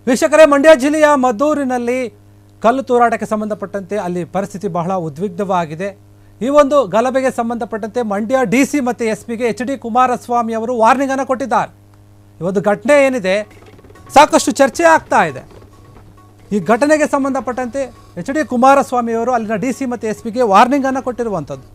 ವೀಕ್ಷಕರೇ, ಮಂಡ್ಯ ಜಿಲ್ಲೆಯ ಮದ್ದೂರಿನಲ್ಲಿ ಕಲ್ಲು ತೂರಾಟಕ್ಕೆ ಸಂಬಂಧಪಟ್ಟಂತೆ ಅಲ್ಲಿ ಪರಿಸ್ಥಿತಿ ಬಹಳ ಉದ್ವಿಗ್ನವಾಗಿದೆ. ಈ ಒಂದು ಗಲಭೆಗೆ ಸಂಬಂಧಪಟ್ಟಂತೆ ಮಂಡ್ಯ ಡಿಸಿ ಮತ್ತು ಎಸ್ಪಿಗೆ ಎಚ್ ಡಿ ಕುಮಾರಸ್ವಾಮಿ ಅವರು ವಾರ್ನಿಂಗ್ ಅನ್ನು ಕೊಟ್ಟಿದ್ದಾರೆ. ಈ ಒಂದು ಘಟನೆ ಏನಿದೆ ಸಾಕಷ್ಟು ಚರ್ಚೆ ಆಗ್ತಾ ಇದೆ. ಈ ಘಟನೆಗೆ ಸಂಬಂಧಪಟ್ಟಂತೆ ಎಚ್ ಡಿ ಕುಮಾರಸ್ವಾಮಿ ಅವರು ಅಲ್ಲಿನ ಡಿಸಿ ಮತ್ತು ಎಸ್ಪಿಗೆ ವಾರ್ನಿಂಗ್ ಅನ್ನು ಕೊಟ್ಟಿರುವಂಥದ್ದು.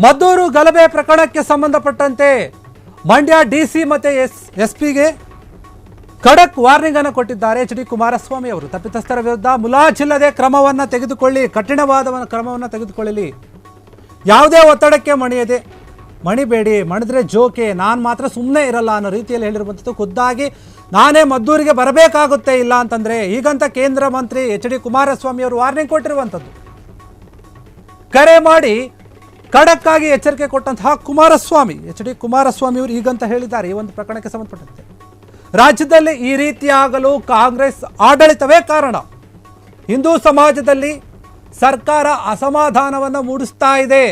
ಮದ್ದೂರು ಗಲಭೆ ಪ್ರಕರಣಕ್ಕೆ ಸಂಬಂಧಪಟ್ಟಂತೆ ಮಂಡ್ಯ ಡಿಸಿ ಮತ್ತು ಎಸ್ಪಿಗೆ ಖಡಕ್ ವಾರ್ನಿಂಗ್ ಅನ್ನು ಕೊಟ್ಟಿದ್ದಾರೆ ಎಚ್ ಡಿ ಕುಮಾರಸ್ವಾಮಿ ಅವರು. ತಪ್ಪಿತಸ್ಥರ ವಿರುದ್ಧ ಮುಲಾಜಿಲ್ಲದೆ ಕ್ರಮವನ್ನು ತೆಗೆದುಕೊಳ್ಳಿ, ಕಠಿಣವಾದ ಕ್ರಮವನ್ನು ತೆಗೆದುಕೊಳ್ಳಲಿ, ಯಾವುದೇ ಒತ್ತಡಕ್ಕೆ ಮಣಿಬೇಡಿ, ಮಣಿದ್ರೆ ಜೋಕೆ, ನಾನು ಮಾತ್ರ ಸುಮ್ಮನೆ ಇರಲ್ಲ ಅನ್ನೋ ರೀತಿಯಲ್ಲಿ ಹೇಳಿರುವಂಥದ್ದು. ಖುದ್ದಾಗಿ ನಾನೇ ಮದ್ದೂರಿಗೆ ಬರಬೇಕಾಗುತ್ತೆ ಇಲ್ಲ ಅಂತಂದರೆ ಈಗಂತ ಕೇಂದ್ರ ಮಂತ್ರಿ ಎಚ್ ಡಿ ಕುಮಾರಸ್ವಾಮಿ ಅವರು ವಾರ್ನಿಂಗ್ ಕೊಟ್ಟಿರುವಂಥದ್ದು. ಕರೆ ಮಾಡಿ ಖಡಕ್ ಆಗಿ ಎಚ್ಚರಿಕೆ ಕೊಟ್ಟಂತಹ ಕುಮಾರಸ್ವಾಮಿ, ಎಚ್ ಡಿ ಕುಮಾರಸ್ವಾಮಿ ಅವರು ಈಗಂತ ಹೇಳಿದ್ದಾರೆ ಈ ಒಂದು ಪ್ರಕರಣಕ್ಕೆ ಸಂಬಂಧಪಟ್ಟಂತೆ. ರಾಜ್ಯದಲ್ಲಿ ಈ ರೀತಿಯಾಗಲು ಕಾಂಗ್ರೆಸ್ ಆಡಳಿತವೇ ಕಾರಣ. ಹಿಂದೂ ಸಮಾಜದಲ್ಲಿ ಸರ್ಕಾರ ಅಸಮಾಧಾನವನ್ನು ಮೂಡಿಸ್ತಾ ಇದೆ.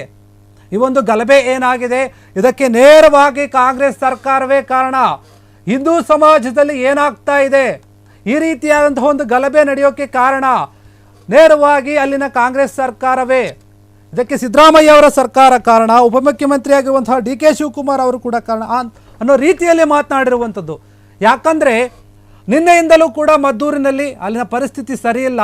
ಈ ಒಂದು ಗಲಭೆ ಏನಾಗಿದೆ ಇದಕ್ಕೆ ನೇರವಾಗಿ ಕಾಂಗ್ರೆಸ್ ಸರ್ಕಾರವೇ ಕಾರಣ. ಹಿಂದೂ ಸಮಾಜದಲ್ಲಿ ಏನಾಗ್ತಾ ಇದೆ, ಈ ರೀತಿಯಾದಂತಹ ಒಂದು ಗಲಭೆ ನಡೆಯೋಕ್ಕೆ ಕಾರಣ ನೇರವಾಗಿ ಅಲ್ಲಿನ ಕಾಂಗ್ರೆಸ್ ಸರ್ಕಾರವೇ. ಇದಕ್ಕೆ ಸಿದ್ದರಾಮಯ್ಯ ಅವರ ಸರ್ಕಾರ ಕಾರಣ, ಉಪಮುಖ್ಯಮಂತ್ರಿ ಆಗಿರುವಂತಹ ಡಿ ಕೆ ಶಿವಕುಮಾರ್ ಅವರು ಕೂಡ ಕಾರಣ ಅನ್ನೋ ರೀತಿಯಲ್ಲಿ ಮಾತನಾಡಿರುವಂಥದ್ದು. ಯಾಕಂದರೆ ನಿನ್ನೆಯಿಂದಲೂ ಕೂಡ ಮದ್ದೂರಿನಲ್ಲಿ ಅಲ್ಲಿನ ಪರಿಸ್ಥಿತಿ ಸರಿಯಿಲ್ಲ.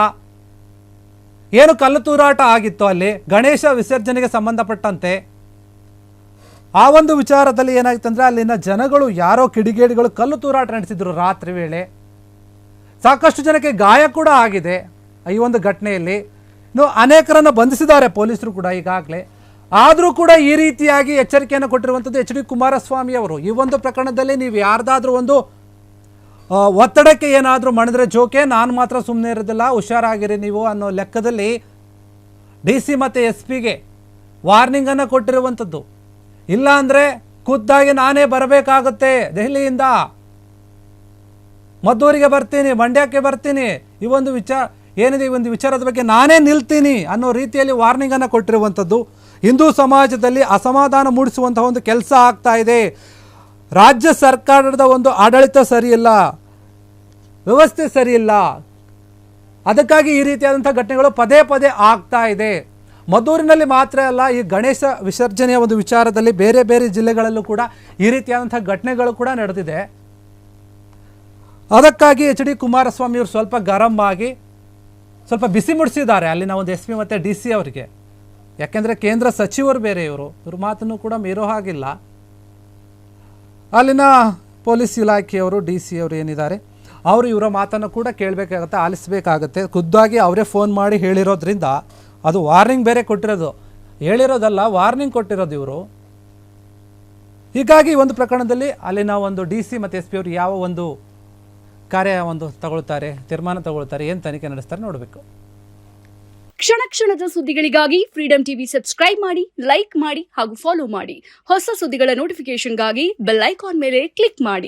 ಏನು ಕಲ್ಲು ತೂರಾಟ ಆಗಿತ್ತು ಅಲ್ಲಿ ಗಣೇಶ ವಿಸರ್ಜನೆಗೆ ಸಂಬಂಧಪಟ್ಟಂತೆ, ಆ ಒಂದು ವಿಚಾರದಲ್ಲಿ ಏನಾಗಿತ್ತು ಅಂದರೆ ಅಲ್ಲಿನ ಜನಗಳು ಯಾರೋ ಕಿಡಿಗೇಡಿಗಳು ಕಲ್ಲು ತೂರಾಟ ನಡೆಸಿದ್ರು ರಾತ್ರಿ ವೇಳೆ. ಸಾಕಷ್ಟು ಜನಕ್ಕೆ ಗಾಯ ಕೂಡ ಆಗಿದೆ ಈ ಒಂದು ಘಟನೆಯಲ್ಲಿ. ಇನ್ನು ಅನೇಕರನ್ನು ಬಂಧಿಸಿದ್ದಾರೆ ಪೊಲೀಸರು ಕೂಡ ಈಗಾಗಲೇ. ಆದರೂ ಕೂಡ ಈ ರೀತಿಯಾಗಿ ಎಚ್ಚರಿಕೆಯನ್ನು ಕೊಟ್ಟಿರುವಂಥದ್ದು ಎಚ್ ಡಿ ಕುಮಾರಸ್ವಾಮಿ ಅವರು. ಈ ಒಂದು ಪ್ರಕರಣದಲ್ಲಿ ನೀವು ಯಾರ್ದಾದ್ರೂ ಒಂದು ಒತ್ತಡಕ್ಕೆ ಏನಾದರೂ ಮಣಿದ್ರೆ ಜೋಕೆ, ನಾನು ಮಾತ್ರ ಸುಮ್ಮನೆ ಇರೋದಿಲ್ಲ, ಹುಷಾರಾಗಿರಿ ನೀವು ಅನ್ನೋ ಲೆಕ್ಕದಲ್ಲಿ ಡಿ ಸಿ ಮತ್ತು ಎಸ್ ಪಿಗೆ ವಾರ್ನಿಂಗನ್ನು ಕೊಟ್ಟಿರುವಂಥದ್ದು. ಇಲ್ಲ ಅಂದರೆ ಖುದ್ದಾಗಿ ನಾನೇ ಬರಬೇಕಾಗುತ್ತೆ, ದೆಹಲಿಯಿಂದ ಮದ್ದೂರಿಗೆ ಬರ್ತೀನಿ, ಮಂಡ್ಯಕ್ಕೆ ಬರ್ತೀನಿ, ಈ ಒಂದು ಏನಿದೆ ಈ ಒಂದು ವಿಚಾರದ ಬಗ್ಗೆ ನಾನೇ ನಿಲ್ತೀನಿ ಅನ್ನೋ ರೀತಿಯಲ್ಲಿ ವಾರ್ನಿಂಗನ್ನು ಕೊಟ್ಟಿರುವಂಥದ್ದು. ಹಿಂದೂ ಸಮಾಜದಲ್ಲಿ ಅಸಮಾಧಾನ ಮೂಡಿಸುವಂತಹ ಒಂದು ಕೆಲಸ ಆಗ್ತಾ ಇದೆ. ರಾಜ್ಯ ಸರ್ಕಾರದ ಒಂದು ಆಡಳಿತ ಸರಿಯಿಲ್ಲ, ವ್ಯವಸ್ಥೆ ಸರಿಯಿಲ್ಲ, ಅದಕ್ಕಾಗಿ ಈ ರೀತಿಯಾದಂಥ ಘಟನೆಗಳು ಪದೇ ಪದೇ ಆಗ್ತಾ ಇದೆ. ಮದ್ದೂರಿನಲ್ಲಿ ಮಾತ್ರ ಅಲ್ಲ, ಈ ಗಣೇಶ ವಿಸರ್ಜನೆಯ ಒಂದು ವಿಚಾರದಲ್ಲಿ ಬೇರೆ ಬೇರೆ ಜಿಲ್ಲೆಗಳಲ್ಲೂ ಕೂಡ ಈ ರೀತಿಯಾದಂಥ ಘಟನೆಗಳು ಕೂಡ ನಡೆದಿದೆ. ಅದಕ್ಕಾಗಿ ಎಚ್ ಡಿ ಕುಮಾರಸ್ವಾಮಿ ಅವರು ಸ್ವಲ್ಪ ಗರಂ ಆಗಿ ಸ್ವಲ್ಪ ಬಿಸಿ ಮುಡಿಸಿದ್ದಾರೆ ಅಲ್ಲಿನ ಒಂದು ಎಸ್ ಪಿ ಮತ್ತು ಡಿ ಸಿ ಅವರಿಗೆ. ಯಾಕೆಂದರೆ ಕೇಂದ್ರ ಸಚಿವರು ಬೇರೆ, ಇವ್ರ ಮಾತನ್ನು ಕೂಡ ಮೀರೋ ಹಾಗಿಲ್ಲ. ಅಲ್ಲಿನ ಪೊಲೀಸ್ ಇಲಾಖೆಯವರು ಡಿ ಸಿ ಅವರು ಏನಿದ್ದಾರೆ ಅವರು ಇವರ ಮಾತನ್ನು ಕೂಡ ಕೇಳಬೇಕಾಗತ್ತೆ, ಆಲಿಸಬೇಕಾಗತ್ತೆ. ಖುದ್ದಾಗಿ ಅವರೇ ಫೋನ್ ಮಾಡಿ ಹೇಳಿರೋದ್ರಿಂದ ಅದು ವಾರ್ನಿಂಗ್ ಬೇರೆ ಕೊಟ್ಟಿರೋದು, ಹೇಳಿರೋದಲ್ಲ ವಾರ್ನಿಂಗ್ ಕೊಟ್ಟಿರೋದು ಇವರು. ಹೀಗಾಗಿ ಒಂದು ಪ್ರಕರಣದಲ್ಲಿ ಅಲ್ಲಿನ ಒಂದು ಡಿ ಸಿ ಮತ್ತು ಎಸ್ ಪಿ ಅವರು ಯಾವ ಒಂದು ತೀರ್ಮಾನ ತಗೊಳ್ತಾರೆ, ಏನು ತನಿಖೆ ನಡೆಸ್ತಾರೆ ನೋಡಬೇಕು. ಕ್ಷಣ ಕ್ಷಣದ ಸುದ್ದಿಗಳಿಗಾಗಿ ಫ್ರೀಡಂ ಟಿವಿ ಸಬ್ಸ್ಕ್ರೈಬ್ ಮಾಡಿ, ಲೈಕ್ ಮಾಡಿ ಹಾಗೂ ಫಾಲೋ ಮಾಡಿ. ಹೊಸ ಸುದ್ದಿಗಳ ನೋಟಿಫಿಕೇಶನ್ಗಾಗಿ ಬೆಲ್ ಐಕಾನ್ ಮೇಲೆ ಕ್ಲಿಕ್ ಮಾಡಿ.